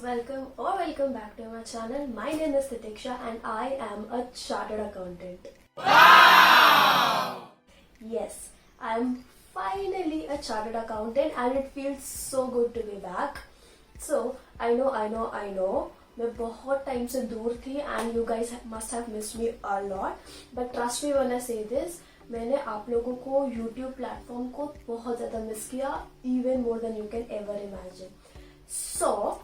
welcome back to my channel. My name is Titiksha and I am a chartered accountant. Wow! Yes, I'm finally a chartered accountant and it feels so good to be back. So, I know, मैं बहुत time से दूर थी and you guys must have missed me a lot. But trust me when I say this, मैंने आप लोगों को YouTube platform को बहुत ज़्यादा मिस किया, even more than you can ever imagine. So,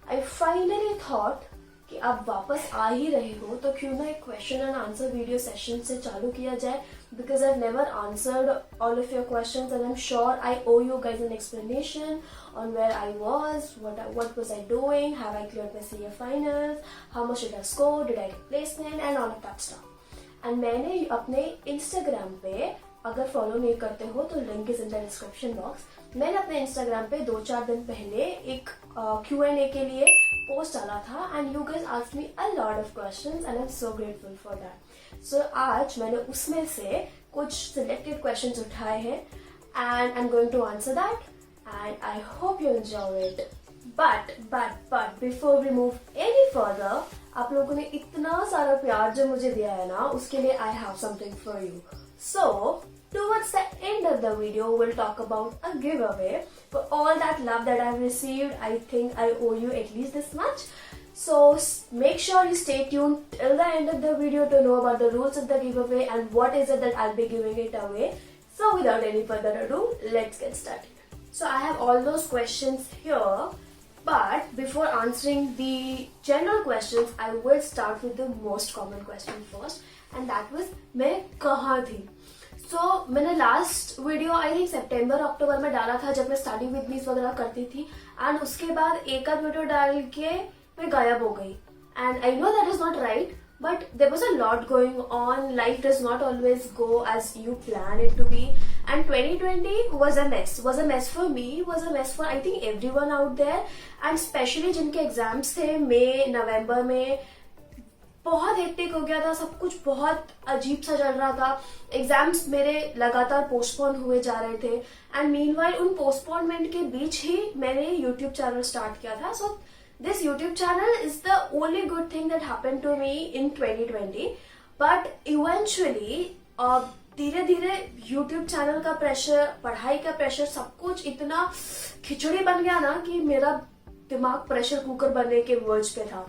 I finally thought कि आप वापस आ ही रहे हो तो क्यों ना एक question and answer video session से चालू किया जाए, because I've never answered all of your questions and I'm sure I owe you guys an explanation on where I was, what was I doing, have I cleared my CA finals, how much did I score, did I get placement and all of that stuff. And मैंने अपने Instagram पे, अगर follow नहीं करते हो तो link is in the description box, मैंने अपने इंस्टाग्राम पे 2-4 दिन पहले एक Q&A के लिए पोस्ट डाला था and you guys asked me a lot of questions and I am so grateful for that. So आज मैंने उसमें से कुछ सिलेक्टेड क्वेश्चंस उठाए हैं and I am going to answer that and I hope you enjoy it. But before we move any further, आप लोगों ने इतना सारा प्यार जो मुझे दिया है ना, उसके लिए I have something for you. So, towards the end of the video, we'll talk about a giveaway. For all that love that I've received, I think I owe you at least this much. So, make sure you stay tuned till the end of the video to know about the rules of the giveaway and what is it that I'll be giving it away. So, without any further ado, let's get started. So, I have all those questions here. But before answering the general questions, I will start with the most common question first. And that was, मैं कहाँ थी? So, मैंने last video I think सितंबर अक्टूबर में डाला था जब मैं study with मीज वगैरह करती थी एंड उसके बाद एक आध वीडियो डाल के मैं गायब हो गई. And I know that is not right, but there was a lot going on. Life does not always go as you plan it to be. And 2020 was a mess for me, was a mess for I think everyone out there. And especially जिनके exams थे मई नवंबर में, बहुत hectic हो गया था, सब कुछ बहुत अजीब सा चल रहा था. एग्जाम्स मेरे लगातार पोस्टपोन हुए जा रहे थे एंड मीनवाइल उन पोस्टपोनमेंट के बीच ही मैंने यूट्यूब चैनल स्टार्ट किया था. सो this YouTube channel is the only good thing that happened to me in 2020. But eventually, धीरे धीरे YouTube चैनल का प्रेशर, पढ़ाई का प्रेशर, सब कुछ इतना खिचड़ी बन गया ना कि मेरा दिमाग प्रेशर कुकर बनने के वर्ज पे था.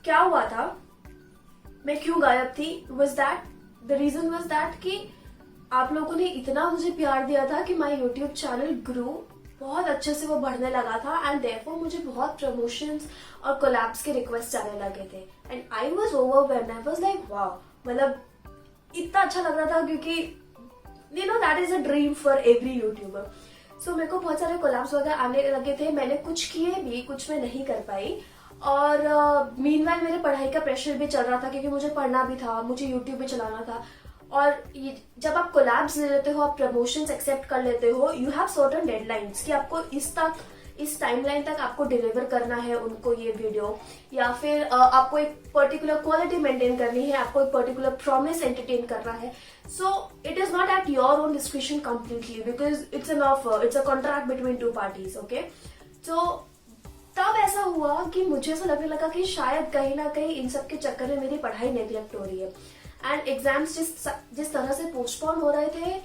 क्या हुआ था, मैं क्यों गायब थी? The reason was that कि आप लोगों ने इतना मुझे प्यार दिया था कि माय YouTube चैनल ग्रू, बहुत अच्छे से वो बढ़ने लगा था एंड देयरफॉर मुझे बहुत प्रमोशंस और कोलैब्स के रिक्वेस्ट आने लगे थे and I was overwhelmed. I was like wow, मतलब इतना अच्छा लग रहा था क्योंकि you know that is a dream for every YouTuber. So मेरे को बहुत सारे कोलैब्स वगैरह आने लगे थे. मैंने कुछ किए भी, कुछ मैं नहीं कर पाई. और मीनवाइल मेरे पढ़ाई का प्रेशर भी चल रहा था क्योंकि मुझे पढ़ना भी था, मुझे यूट्यूब भी चलाना था. और जब आप कोलैब्स ले लेते हो, आप प्रमोशंस एक्सेप्ट कर लेते हो, यू हैव सर्टेन डेडलाइंस कि आपको इस टाइमलाइन तक आपको डिलीवर करना है उनको ये वीडियो, या फिर आपको एक पर्टिकुलर क्वालिटी मेंटेन करनी है, आपको एक पर्टिकुलर प्रॉमिस एंटरटेन करना है. सो it is not at your own description completely because it's an offer, it's a contract between two parties. Okay, तो तब ऐसा हुआ कि मुझे ऐसा लगने लगा कि शायद कहीं ना कहीं इन सब के चक्कर में मेरी पढ़ाई नेग्लेक्ट हो रही है. एंड एग्जाम्स जिस तरह से पोस्टपोन हो रहे थे,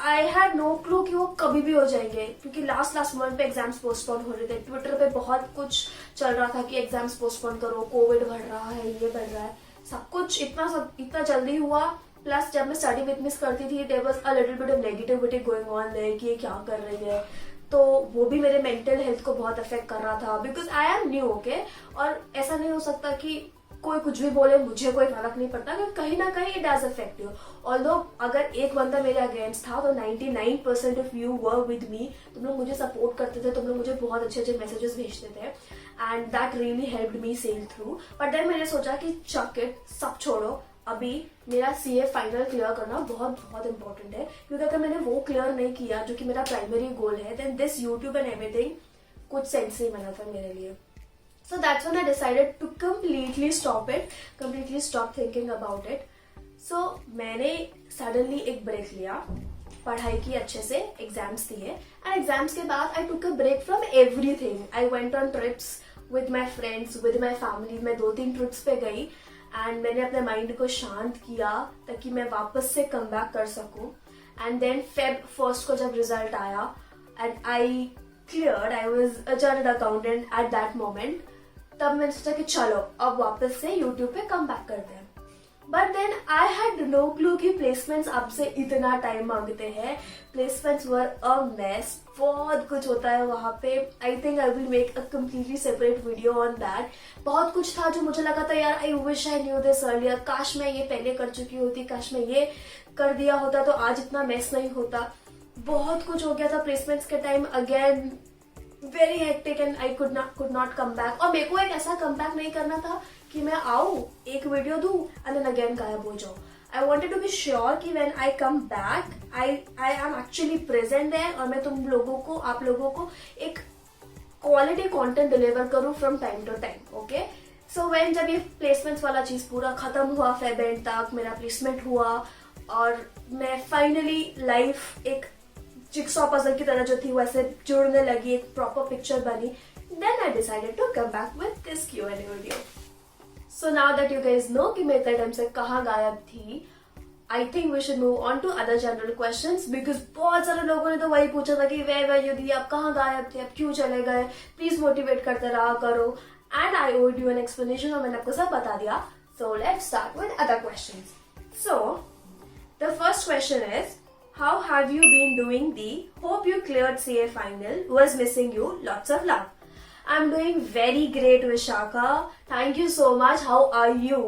आई हैड नो क्लू कि वो कभी भी हो जाएंगे क्योंकि लास्ट मोमेंट पे एग्जाम्स पोस्टपोन हो रहे थे. ट्विटर पे बहुत कुछ चल रहा था कि एग्जाम्स पोस्टपोन करो, कोविड बढ़ रहा है, ये बढ़ रहा है, सब कुछ इतना जल्दी हुआ. प्लस जब मैं स्टडी विद मिस करती थी, there was a little bit of negativity going on there कि ये क्या कर रही है, तो वो भी मेरे मेंटल हेल्थ को बहुत अफेक्ट कर रहा था because I am new. Okay, और ऐसा नहीं हो सकता कि कोई कुछ भी बोले, मुझे कोई फर्क नहीं पड़ता क्योंकि कहीं ना कहीं it does affect you. Although अगर एक बंदा मेरे अगेंस्ट था तो 99% of you were with me. तुम लोग मुझे सपोर्ट करते थे, तुम लोग मुझे बहुत अच्छे अच्छे मैसेजेस भेजते थे and that really helped me sail through. But then मैंने सोचा कि चक इट, सब छोड़ो, अभी मेरा CA फाइनल क्लियर करना बहुत बहुत इंपॉर्टेंट है क्योंकि अगर मैंने वो क्लियर नहीं किया जो कि मेरा प्राइमरी गोल है, then this YouTube and everything कुछ सेंस नहीं बना था मेरे लिए. So that's when I decided to completely stop thinking about it. So मैंने suddenly एक ब्रेक लिया, पढ़ाई की अच्छे से, एग्जाम्स दिए एंड एग्जाम्स के बाद I took a break from everything. I went on trips, with my friends, with my family. मैं 2-3 ट्रिप्स पे गई एंड मैंने अपने माइंड को शांत किया ताकि मैं वापस से कम बैक कर सकूं। एंड देन Feb 1st को जब रिजल्ट आया and I cleared, I was a chartered accountant at that moment, तब मैंने सोचा कि चलो अब वापस से यूट्यूब पे कम बैक करते हैं। But then I had no clue कि प्लेसमेंट्स आपसे इतना टाइम मांगते हैं। प्लेसमेंट्स वर अ मेस, बहुत कुछ होता है वहां पे। I think I will make a completely separate video on that. बहुत कुछ था जो मुझे लगा था यार I wish I knew this earlier, काश मैं ये पहले कर चुकी होती, काश मैं ये कर दिया होता तो आज इतना मेस नहीं होता। बहुत कुछ हो गया था प्लेसमेंट्स के time. Again very hectic and I could not come back. और मेरे को एक ऐसा कम बैक नहीं करना था कि मैं आऊं, एक वीडियो दूं एंड देन अगेन गायब हो जाऊं। I wanted to be sure कि when I come back I am actually present there और मैं तुम लोगों को, आप लोगों को एक क्वालिटी कंटेंट डिलीवर करूं from time to time. Okay, so when जब ये प्लेसमेंट्स वाला चीज पूरा खत्म हुआ, फेब एंड तक मेरा प्लेसमेंट हुआ और मैं फाइनली लाइफ एक जिक्सॉ पजल की तरह जो थी वैसे जुड़ने लगी, एक प्रॉपर पिक्चर बनी, then I decided to come back with this Q&A video. So now that you guys know कि मैं इतने टाइम से कहाँ गायब थी, I think we should move on to other general questions, because बहुत सारे लोगों ने तो वही पूछा था कि वे वे दी आप कहाँ गायब थे, आप क्यों चले गए, प्लीज मोटिवेट करते रहा करो। And I owed you an explanation और मैंने आपको सब बता दिया। So let's start with other questions. So the first question is, how have you been doing? Hope you cleared CA final, was missing you, lots of love. I'm doing very great, Vishaka, thank you so much. How are you?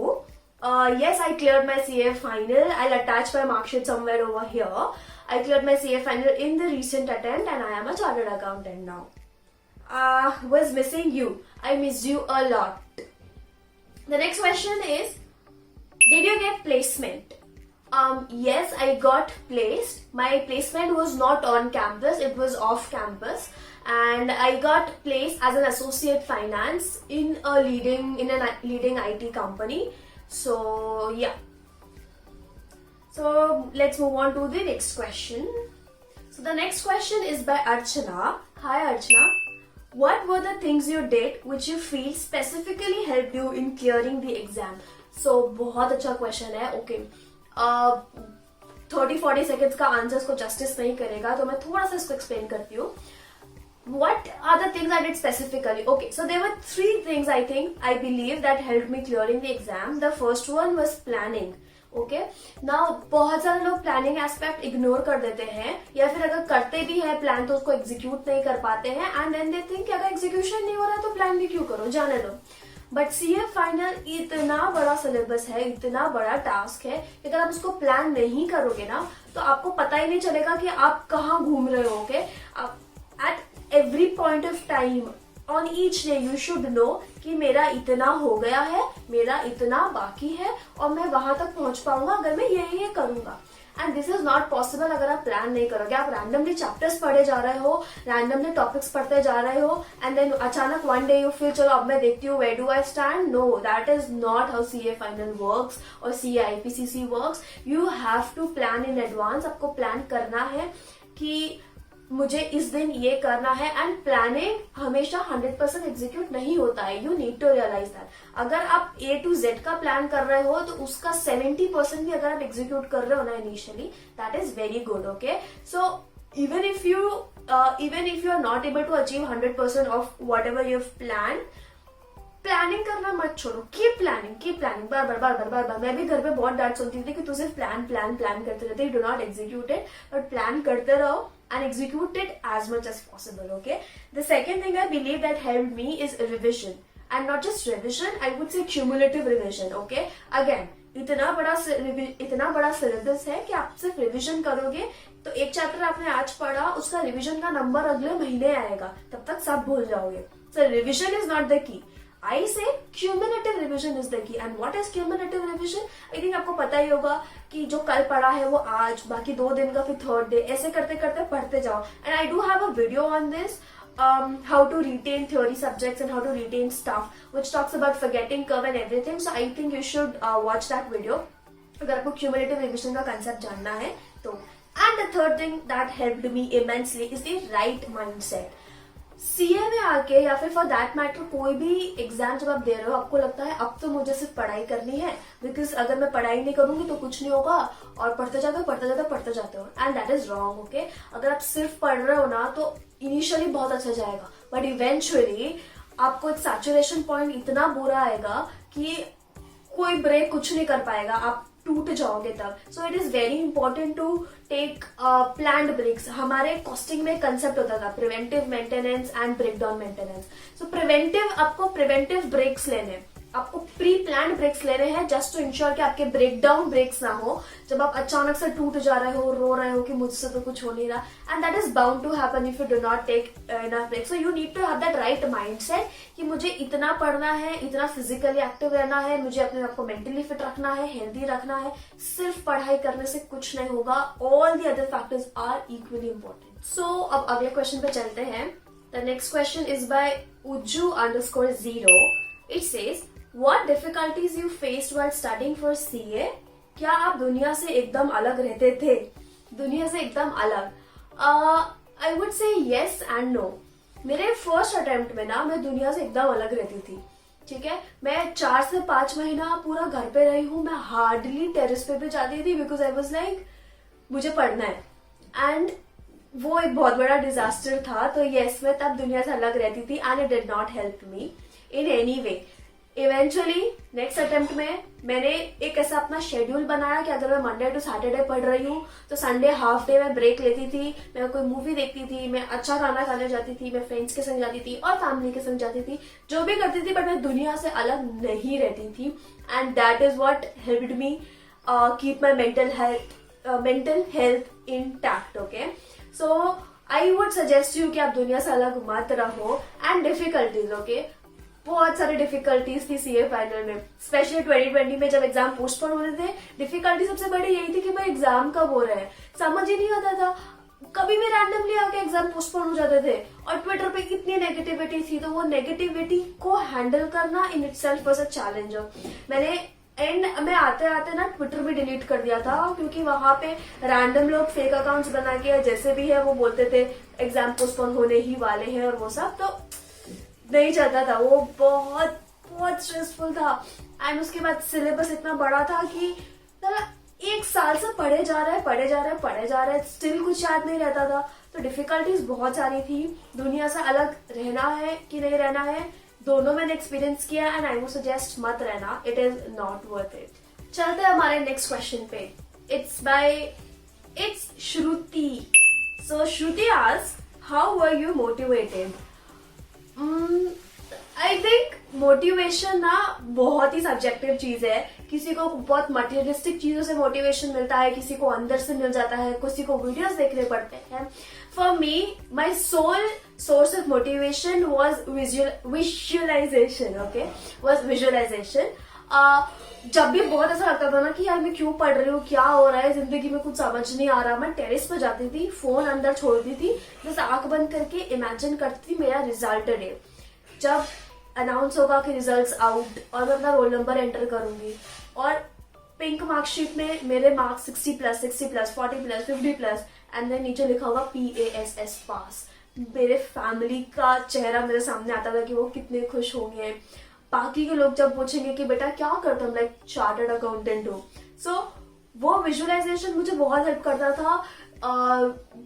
Yes, I cleared my CA final. I'll attach my mark sheet somewhere over here. I cleared my CA final in the recent attempt and I am a chartered accountant now. Was missing you, I miss you a lot. The next question is, did you get placement? Yes, I got placed. My placement was not on campus, it was off campus. And I got placed as an associate finance in a leading IT company. So, yeah. So, let's move on to the next question. So, the next question is by Archana. Hi, Archana. What were the things you did which you feel specifically helped you in clearing the exam? So, बहुत अच्छा question है. Okay. 30-40 seconds का answers को justice नहीं करेगा, तो मैं थोड़ा सा इसको एक्सप्लेन करती हूँ. What are the things I did specifically? Okay, so there were 3 things I think I believe that helped me clearing the exam. The first one was planning. Okay, now बहुत सारे लोग प्लानिंग एस्पेक्ट इग्नोर कर देते हैं या फिर अगर करते भी है प्लान तो उसको एग्जीक्यूट नहीं कर पाते हैं एंड देन दे थिंक अगर एग्जीक्यूशन नहीं हो रहा है तो प्लान भी क्यों करो, जाने दो. बट CA फाइनल इतना बड़ा सिलेबस है, इतना बड़ा टास्क है कि अगर आप उसको प्लान नहीं करोगे ना तो आपको पता ही नहीं चलेगा कि आप कहाँ घूम रहे हो. Okay, at every point of time on each day you should know कि मेरा इतना हो गया है, मेरा इतना बाकी है और मैं वहां तक पहुंच पाऊंगा अगर मैं ये करूंगा. And this is not possible अगर आप प्लान नहीं करोगे. आप रैंडमली चैप्टर्स पढ़े जा रहे हो, रैंडमली टॉपिक्स पढ़ते जा रहे हो एंड देन अचानक वन डे यू फील चलो अब मैं देखती हूँ where do I stand. No, that is not how CA final works और CA IPCC works. You have to plan in advance. आपको प्लान करना है कि मुझे इस दिन ये करना है एंड प्लानिंग हमेशा 100% एग्जीक्यूट नहीं होता है. You need to realize that. अगर आप A to Z का प्लान कर रहे हो तो उसका 70% भी अगर आप एग्जीक्यूट कर रहे हो ना initially, that is very good. Okay, so even if you are not able to achieve 100% of whatever you have planned, planning करना मत छोड़ो. कीप प्लानिंग बार बार. मैं भी घर पे बहुत डांट सुनती थी कि तू सिर्फ प्लान करते रहते, do not execute it. But plan करते रहो and execute it as much as possible. Okay, the second thing I believe that helped me is revision, and not just revision, I would say cumulative revision. Okay, again इतना बड़ा syllabus है कि आप सिर्फ revision करोगे तो एक chapter आपने आज पढ़ा उसका रिविजन का नंबर अगले महीने आएगा, तब तक सब भूल जाओगे. So revision is not the key. I say cumulative revision is the key. And what is cumulative revision? I think आपको पता ही होगा कि जो कल पढ़ा है वो आज, बाकी 2 दिन का फिर 3rd day, ऐसे करते करते पढ़ते जाओ. And I do have a video on this, how to retain theory subjects and how to retain stuff, which talks about forgetting curve and everything. So I think you should watch that video अगर आपको cumulative revision का concept जानना है तो. And the third thing that helped me immensely is the right mindset. CA में आके या फिर फॉर दैट मैटर कोई भी एग्जाम जब आप दे रहे हो, आपको लगता है अब तो मुझे सिर्फ पढ़ाई करनी है, बिकॉज अगर मैं पढ़ाई नहीं करूंगी तो कुछ नहीं होगा, और पढ़ते जाते हो पढ़ते जाते हो पढ़ते जाते हो, and that is wrong. Okay, अगर आप सिर्फ पढ़ रहे हो ना तो इनिशियली बहुत अच्छा जाएगा, बट इवेंचुअली आपको एक सैचुरेशन पॉइंट इतना बुरा आएगा कि कोई ब्रेक कुछ नहीं कर पाएगा, आप टूट जाओगे तब. So it is very important to take planned breaks. हमारे कॉस्टिंग में कंसेप्ट होता था preventive maintenance and breakdown maintenance. So आपको प्रिवेंटिव ब्रेक्स लेने, आपको प्री प्लान ब्रेक्स ले रहे हैं जस्ट टू इंश्योर कि आपके ब्रेकडाउन ब्रेक्स ना हो, जब आप अचानक से टूट जा रहे हो, रो रहे हो कि मुझसे तो कुछ हो नहीं रहा, and that is bound to happen if you do not take enough break. So you need to have that right mindset कि मुझे इतना पढ़ना है, इतना फिजिकली एक्टिव रहना है, मुझे अपने आप को मेंटली फिट रखना है, हेल्दी रखना है. सिर्फ पढ़ाई करने से कुछ नहीं होगा, all the other factors are equally important. So अब अगले क्वेश्चन पे चलते हैं. The next question is by Uju_0. It says What difficulties you faced while studying for CA? क्या आप दुनिया से एकदम अलग रहते थे? दुनिया से एकदम अलग? I would say yes and no. मेरे फर्स्ट अटेम्प्ट में ना मैं दुनिया से एकदम अलग रहती थी. ठीक है, मैं 4 से 5 महीना पूरा घर पे रही हूँ. मैं हार्डली टेरेस पे भी जाती थी बिकॉज आई वॉज लाइक मुझे पढ़ना है, एंड वो एक बहुत बड़ा डिजास्टर था. तो यस, मैं तब दुनिया से अलग रहती थी and it did not help me in any way. Eventually next attempt में मैंने एक ऐसा अपना शेड्यूल बनाया कि अगर मैं मंडे टू सैटरडे पढ़ रही हूँ तो संडे हाफ डे में ब्रेक लेती थी, मैं कोई मूवी देखती थी, मैं अच्छा खाना खाने जाती थी, मैं फ्रेंड्स के संग जाती थी और फैमिली के संग जाती थी, जो भी करती थी, बट मैं दुनिया से अलग नहीं रहती थी. And that is what helped me keep my mental health intact. Okay, so I would suggest you कि आप दुनिया से अलग मत रहो. एंड डिफिकल्टीज, ओके, बहुत सारी डिफिकल्टीज थी सीए फाइनल में, स्पेशली 2020 में जब एग्जाम पोस्टपोन होने थे. डिफिकल्टी सबसे बड़ी यही थी कि भाई एग्जाम कब हो रहा है, समझ ही नहीं आता था. कभी भी रैंडमली आके एग्जाम पोस्टपोन हो जाते थे, और ट्विटर पे कितनी नेगेटिविटी थी, तो वो नेगेटिविटी को हैंडल करना in itself was a challenge. मैं आते आते ना ट्विटर भी डिलीट कर दिया था, क्योंकि वहां पे रैंडम लोग फेक अकाउंट्स बना के जैसे भी है वो बोलते थे एग्जाम पोस्टपोन होने ही वाले हैं और वो सब, तो नहीं चलता था. वो बहुत बहुत स्ट्रेसफुल था. एंड उसके बाद सिलेबस इतना बड़ा था कि एक साल से पढ़े जा रहे, स्टिल कुछ याद नहीं रहता था. तो डिफिकल्टीज बहुत सारी थी. दुनिया से अलग रहना है कि नहीं रहना है, दोनों मैंने एक्सपीरियंस किया, एंड आई वुड सजेस्ट मत रहना, it is not worth it. चलते हैं हमारे नेक्स्ट क्वेश्चन पे. It's Shruti. So Shruti asks, how were you motivated? I think motivation ना बहुत ही सब्जेक्टिव चीज है. किसी को बहुत मटेरियलिस्टिक चीजों से मोटिवेशन मिलता है, किसी को अंदर से मिल जाता है, किसी को वीडियोस देखने पड़ते हैं. For me my sole source of motivation was visualization. Okay, was visualization. जब भी बहुत ऐसा लगता था ना कि यार मैं क्यों पढ़ रही हूँ, क्या हो रहा है जिंदगी में, कुछ समझ नहीं आ रहा, मैं टेरेस पे जाती थी, फोन अंदर छोड़ती थी, बस आंख बंद करके इमेजिन करती थी मेरा रिजल्ट डे, जब अनाउंस होगा कि रिजल्ट्स आउट, और मैं अपना रोल नंबर एंटर करूंगी, और पिंक मार्कशीट में मेरे मार्क्स 60+, 60+, 40+, 50+, एंड देन नीचे लिखा होगा PASS पास. मेरे फैमिली का चेहरा मेरे सामने आता था कि वो कितने खुश होंगे. बाकी के लोग जब पूछेंगे कि बेटा क्या करता हूँ, लाइक चार्टर्ड अकाउंटेंट हूँ. सो वो विजुअलाइजेशन मुझे बहुत हेल्प करता था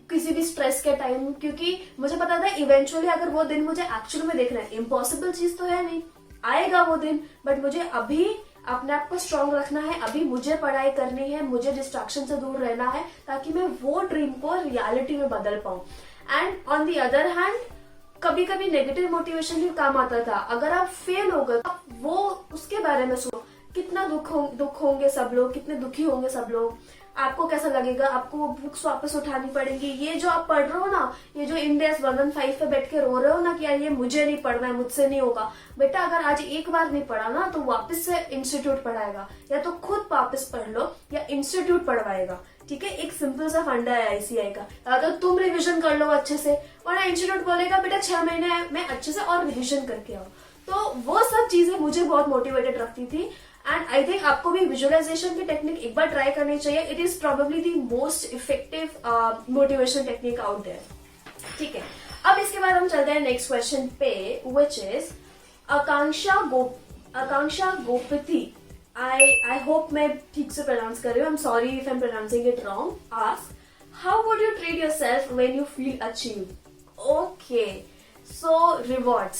किसी भी स्ट्रेस के टाइम, क्योंकि मुझे पता था इवेंचुअली अगर वो दिन मुझे एक्चुअली में देखना है, इम्पॉसिबल चीज तो है नहीं, आएगा वो दिन, बट मुझे अभी अपने आप को स्ट्रांग रखना है, अभी मुझे पढ़ाई करनी है, मुझे डिस्ट्रैक्शन से दूर रहना है, ताकि मैं वो ड्रीम को रियलिटी में बदल पाऊं. And on the other hand कभी कभी नेगेटिव मोटिवेशन भी काम आता था. अगर आप फेल हो गए, वो उसके बारे में सोचो, कितना दुख होंगे सब लोग, कितने दुखी होंगे सब लोग, आपको कैसा लगेगा, आपको वो बुक्स वापस उठानी पड़ेंगी. ये जो आप पढ़ रहे हो ना, ये जो इंडेक्स 115 पे बैठ के रो रहे हो ना कि यार ये मुझे नहीं पढ़ना है, मुझसे नहीं होगा, बेटा अगर आज एक बार नहीं पढ़ा ना तो वापस से इंस्टीट्यूट पढ़ाएगा, या तो खुद वापस पढ़ लो या इंस्टीट्यूट पढ़वाएगा. ठीक है, एक सिंपल सा फंडा है आईसीआई का. तो तुम रिविजन कर लो अच्छे से, वरना इंस्टीट्यूट बोलेगा बेटा 6 महीने में अच्छे से और रिविजन करके आओ. तो वो सब चीजें मुझे बहुत मोटिवेटेड रखती थी. एंड आई थिंक आपको भी विजुअलाइजेशन की टेक्निक एक बार ट्राई करनी चाहिए. It is probably the most effective motivation technique out there. ठीक है, अब इसके बाद हम चलते हैं नेक्स्ट क्वेश्चन पे, which is Akanksha Gopati, I hope मैं ठीक से pronounce कर रही हूँ. I'm sorry if I'm pronouncing it wrong. Ask, how would you treat yourself when you feel achieved? Okay, so rewards.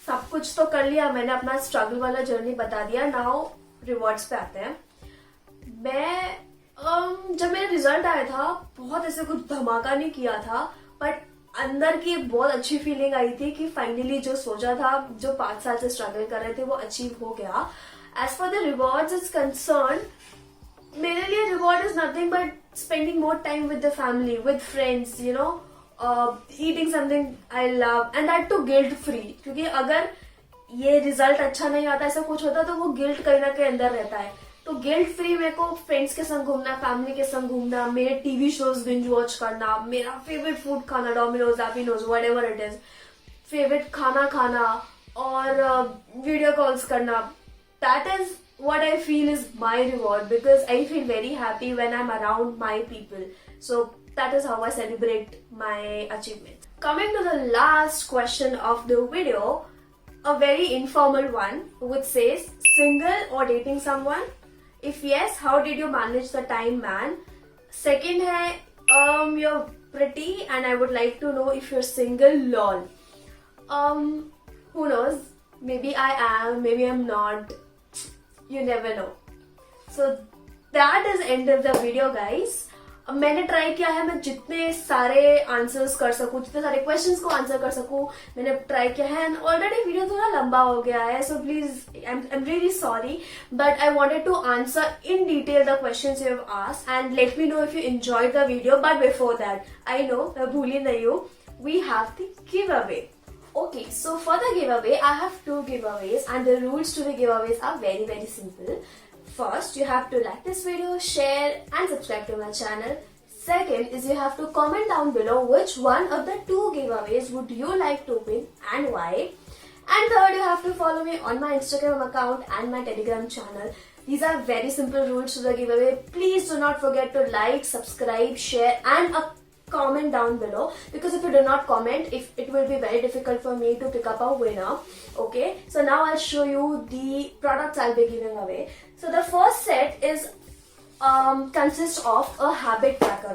सब कुछ तो कर लिया मैंने, अपना स्ट्रगल वाला जर्नी बता दिया. नाउ रिवॉर्ड्स पे आते हैं. मैं जब मेरा रिजल्ट आया था, बहुत ऐसे कुछ धमाका नहीं किया था, बट अंदर की एक बहुत अच्छी फीलिंग आई थी कि फाइनली जो सोचा था, जो 5 साल से स्ट्रगल कर रहे थे, वो अचीव हो गया. As for the rewards is concerned, मेरे लिए reward is nothing but spending more time with the family, with friends, you know, eating something I love, and that too guilt free. क्योंकि अगर ये रिजल्ट अच्छा नहीं आता, ऐसा कुछ होता, तो वो गिल्ट कहीं ना कहीं अंदर रहता है. तो गिल्ट फ्री मेरे को फ्रेंड्स के संग घूमना, फैमिली के संग घूमना, मेरे टीवी शोज बिंज वॉच करना, मेरा फेवरेट फूड खाना, डोमिनोज, हैप्पीनोज, व्हाटएवर इट इज, फेवरेट खाना खाना और वीडियो कॉल्स करना. That is what I feel is my reward, because I feel very happy when I'm around my people. So that is how I celebrate my achievement. Coming to the last question of the video, a very informal one, which says, single or dating someone? If yes, how did you manage the time, man? Second hai, you're pretty and I would like to know if you're single, lol. Who knows? Maybe I am, maybe I'm not. You never know. So that is end of the video, guys. अब मैंने try किया है, मैं जितने सारे answers कर सकूं, जितने सारे क्वेश्चंस को आंसर कर सकूं, मैंने ट्राई किया है. एंड ऑलरेडी वीडियो थोड़ा लंबा हो गया है, so please I am really sorry, but I wanted to answer in detail the questions you have asked and let me know if you enjoyed the video. But before that, I know मैं भूली नहीं हूँ, we have the giveaway. Okay, so for the giveaway, I have 2 giveaways and the rules to the giveaways are very simple. First, you have to like this video, share and subscribe to my channel. Second is you have to comment down below which one of the 2 giveaways would you like to win and why. And third, you have to follow me on my Instagram account and my Telegram channel. These are very simple rules to the giveaway. Please do not forget to like, subscribe, share and comment down below, because if you do not comment, it will be very difficult for me to pick up a winner. Okay, so now I'll show you the products I'll be giving away. So the first set is consists of a habit tracker.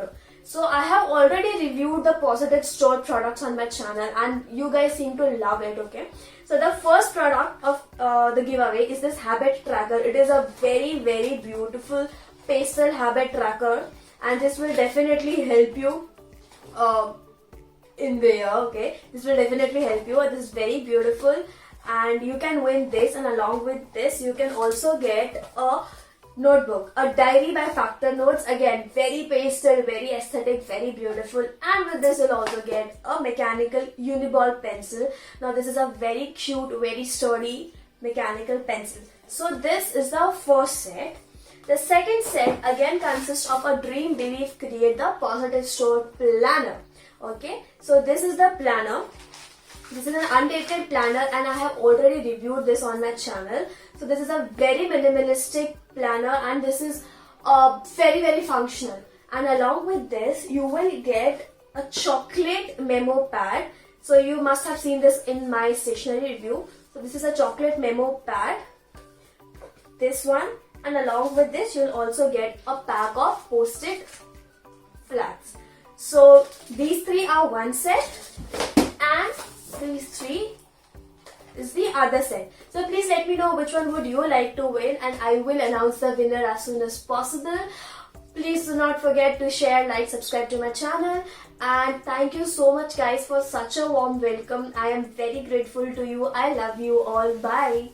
So I have already reviewed the Positive Store products on my channel and you guys seem to love it. Okay, so the first product of the giveaway is this habit tracker. It is a very beautiful pastel habit tracker and this will definitely help you in the year. Okay, this will definitely help you. This is very beautiful and you can win this, and along with this you can also get a notebook, a diary by Factor Notes. Again, very pastel, very aesthetic, very beautiful. And with this you'll also get a mechanical uniball pencil. Now this is a very cute, very sturdy mechanical pencil. So this is the first set. The second set again consists of a Dream Believe Create the Positive Store planner. Okay, so this is the planner. This is an undated planner and I have already reviewed this on my channel. So this is a very minimalistic planner and this is very functional. And along with this you will get a chocolate memo pad. So you must have seen this in my stationery review. So this is a chocolate memo pad. This one. And along with this, you'll also get a pack of post-it flags. So these 3 are one set, and these 3 is the other set. So please let me know which one would you like to win, and I will announce the winner as soon as possible. Please do not forget to share, like, subscribe to my channel, and thank you so much, guys, for such a warm welcome. I am very grateful to you. I love you all. Bye.